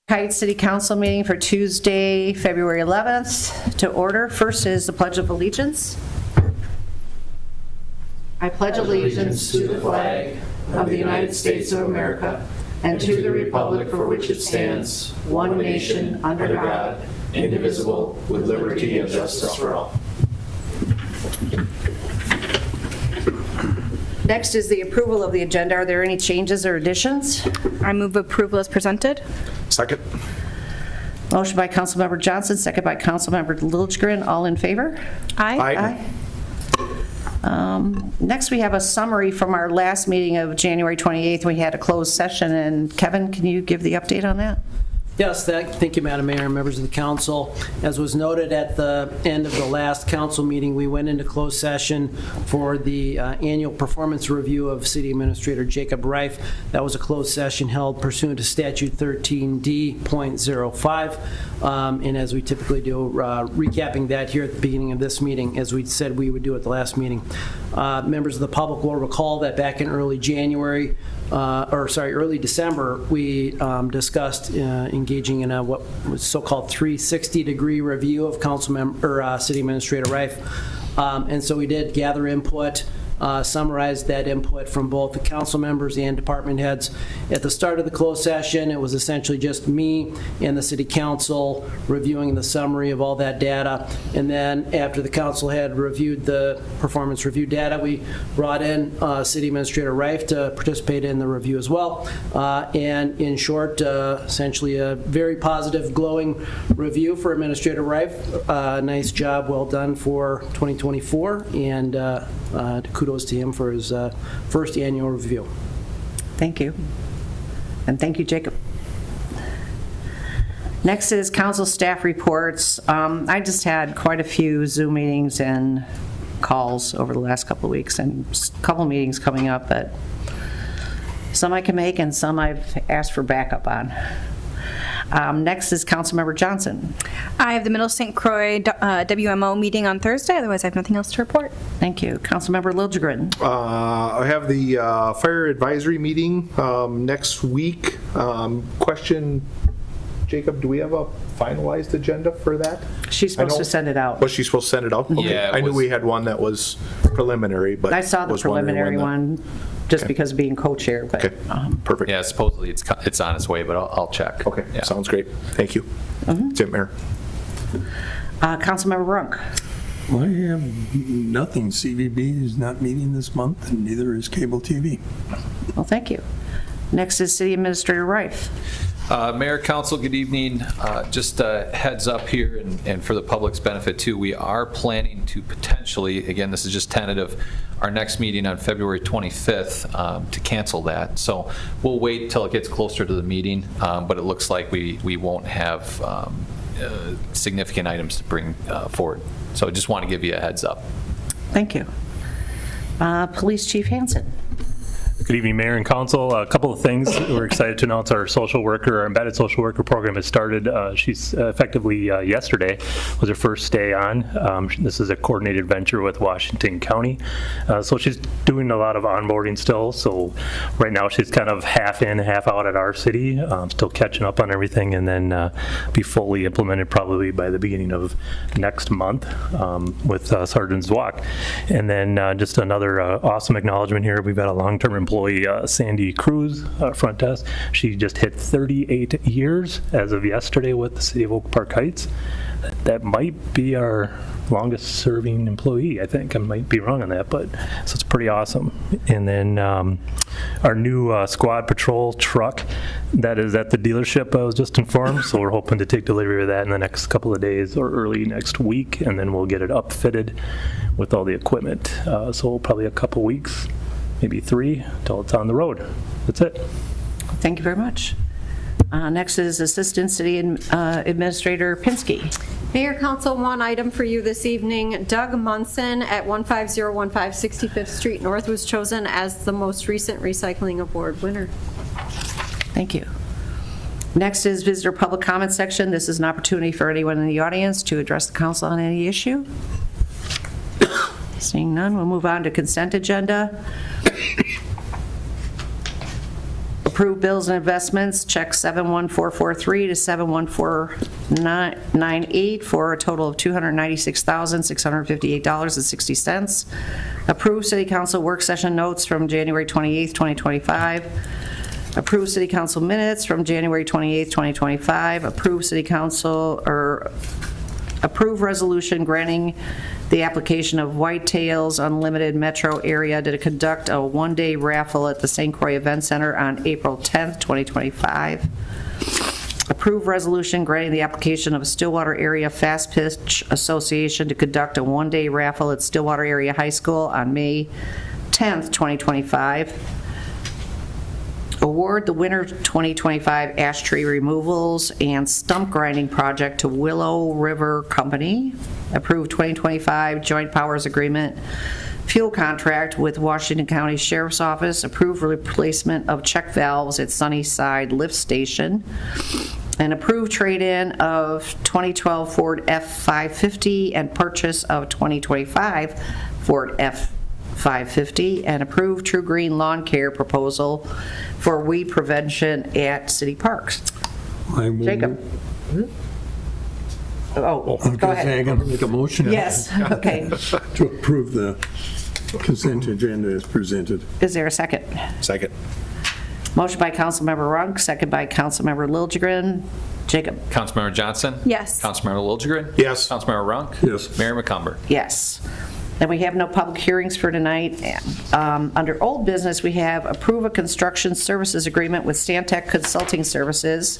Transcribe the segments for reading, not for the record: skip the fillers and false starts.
Heights City Council meeting for Tuesday, February 11th to order. First is the Pledge of Allegiance. I pledge allegiance to the flag of the United States of America and to the republic for which it stands, one nation, under God, indivisible, with liberty and justice for all. Next is the approval of the agenda. Are there any changes or additions? I move approval as presented. Second. Motion by Councilmember Johnson, second by Councilmember Liljegren. All in favor? Aye. Next, we have a summary from our last meeting of January 28th. We had a closed session, and Kevin, can you give the update on that? Yes, thank you, Madam Mayor and members of the council. As was noted at the end of the last council meeting, we went into closed session for the annual performance review of City Administrator Jacob Reif. That was a closed session held pursuant to Statute 13D.05. And as we typically do, recapping that here at the beginning of this meeting, as we said we would do at the last meeting. Members of the public will recall that back in early December, we discussed engaging in what was so-called 360-degree review of City Administrator Reif. And so we did gather input, summarized that input from both the council members and department heads. At the start of the closed session, it was essentially just me and the city council reviewing the summary of all that data. And then after the council had reviewed the performance review data, we brought in City Administrator Reif to participate in the review as well. And in short, essentially a very positive, glowing review for Administrator Reif. Nice job, well done for 2024, and kudos to him for his first annual review. Thank you. And thank you, Jacob. Next is council staff reports. I just had quite a few Zoom meetings and calls over the last couple of weeks, and a couple of meetings coming up that some I can make and some I've asked for backup on. Next is Councilmember Johnson. I have the Middle St. Croix WMO meeting on Thursday. Otherwise, I have nothing else to report. Thank you. Councilmember Liljegren. I have the fire advisory meeting next week. Question, Jacob, do we have a finalized agenda for that? She's supposed to send it out. Was she supposed to send it out? Okay. Yeah, I knew we had one that was preliminary, but I saw the was wondering preliminary when one just because of being co-chair. But, Okay, perfect. Yeah, supposedly it's on its way, but I'll check. Okay, Yeah. sounds great. Thank you. That's it, Mayor. Councilmember Runk. I have nothing. CVB is not meeting this month, and neither is cable TV. Well, thank you. Next is City Administrator Reif. Mayor, Council, good evening. Just a heads up here, and for the public's benefit too, we are planning to potentially, again, this is just tentative, our next meeting on February 25th to cancel that. So we'll wait till it gets closer to the meeting, but it looks like we won't have significant items to bring forward. So I just want to give you a heads up. Thank you. Police Chief Hansen. Good evening, Mayor and Council. A couple of things. We're excited to announce our our embedded social worker program has started. She's effectively yesterday was her first day on. This is a coordinated venture with Washington County. So she's doing a lot of onboarding still. So right now she's kind of half in, half out at our city, still catching up on everything, and then be fully implemented probably by the beginning of next month with Sergeant Zwak. And then just another awesome acknowledgement here. We've got a long-term employee, Sandy Cruz, front desk. She just hit 38 years as of yesterday with the City of Oak Park Heights. That might be our longest serving employee, I think. I might be wrong on that, but so it's pretty awesome. And then our new squad patrol truck that is at the dealership, I was just informed, so we're hoping to take delivery of that in the next couple of days or early next week, and then we'll get it upfitted with all the equipment. So probably a couple weeks, maybe 3, till it's on the road. That's it. Thank you very much. Next is Assistant City Administrator Pinsky. Mayor, Council, one item for you this evening. Doug Munson at 15015 65th Street North was chosen as the most recent Recycling Award winner. Thank you. Next is Visitor Public Comment section. This is an opportunity for anyone in the audience to address the council on any issue. Seeing none, we'll move on to consent agenda. Approve bills and investments, check 71443 to 71498 for a total of $296,658.60. Approve city council work session notes from January 28th, 2025. Approve city council minutes from January 28th, 2025. Approve city council, or approve resolution granting the application of Whitetails Unlimited Metro Area to conduct a one-day raffle at the St. Croix Event Center on April 10th, 2025. Approve resolution granting the application of Stillwater Area Fast Pitch Association to conduct a one-day raffle at Stillwater Area High School on May 10th, 2025. Award the winter 2025 ash tree removals and stump grinding project to Willow River Company. Approve 2025 joint powers agreement fuel contract with Washington County Sheriff's Office. Approve replacement of check valves at Sunnyside Lift Station. And approve trade-in of 2012 Ford F-550 and purchase of 2025 Ford F-550. And approve True Green Lawn Care proposal for weed prevention at city parks. I will- Jacob? Oh, I was go gonna say, I ahead. gotta make a motion. Yes, okay. To approve the consent agenda as presented. Is there a second? Second. Motion by Councilmember Runk, second by Councilmember Liljegren. Jacob? Councilmember Johnson? Yes. Councilmember Liljegren? Yes. Councilmember Runk? Yes. Mayor McCumber? Yes. Then we have no public hearings for tonight. Under old business, we have approve a construction services agreement with Stantec Consulting Services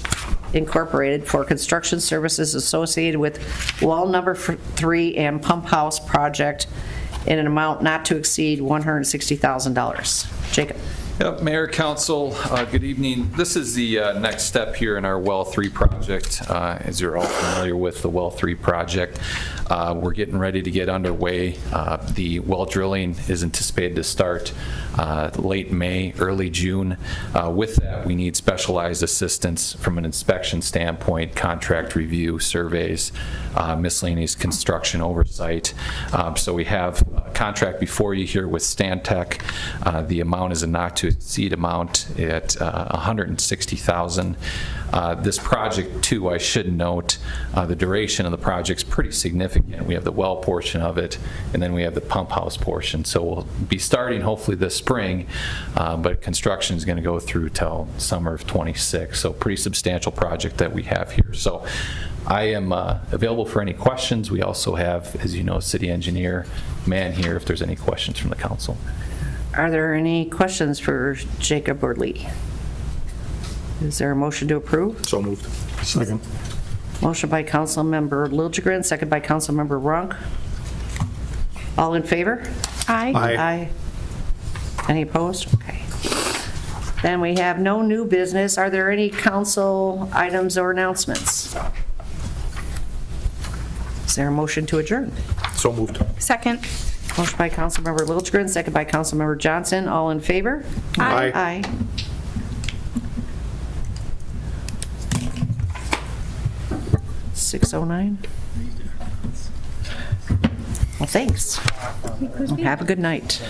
Incorporated for construction services associated with well number 3 and pump house project in an amount not to exceed $160,000. Jacob? Yep, Mayor, Council, good evening. This is the next step here in our Well 3 project. As you're all familiar with the Well 3 project, we're getting ready to get underway. The well drilling is anticipated to start late May, early June. With that, we need specialized assistance from an inspection standpoint, contract review, surveys, miscellaneous construction oversight. So we have a contract before you here with Stantec. The amount is a not to exceed amount at $160,000. This project, too, I should note, the duration of the project's pretty significant. We have the well portion of it, and then we have the pump house portion. So we'll be starting hopefully this spring, but construction is going to go through till summer of '26. So pretty substantial project that we have here. So I am available for any questions. We also have, as you know, city engineer man here if there's any questions from the council. Are there any questions for Jacob or Lee? Is there a motion to approve? So moved. Second. Motion by Councilmember Liljegren, second by Councilmember Runk. All in favor? Aye. Aye. Any opposed? Okay. Then we have no new business. Are there any council items or announcements? Is there a motion to adjourn? So moved. Second. Motion by Councilmember Liljegren, second by Councilmember Johnson. All in favor? Aye. Aye. $6:09. Well, thanks. Have a good night.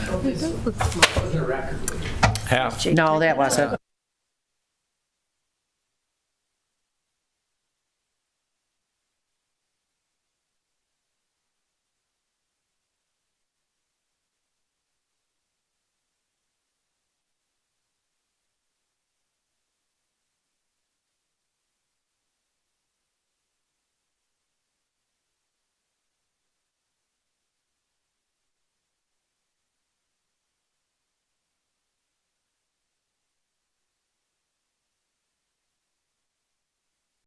Half. No, that wasn't.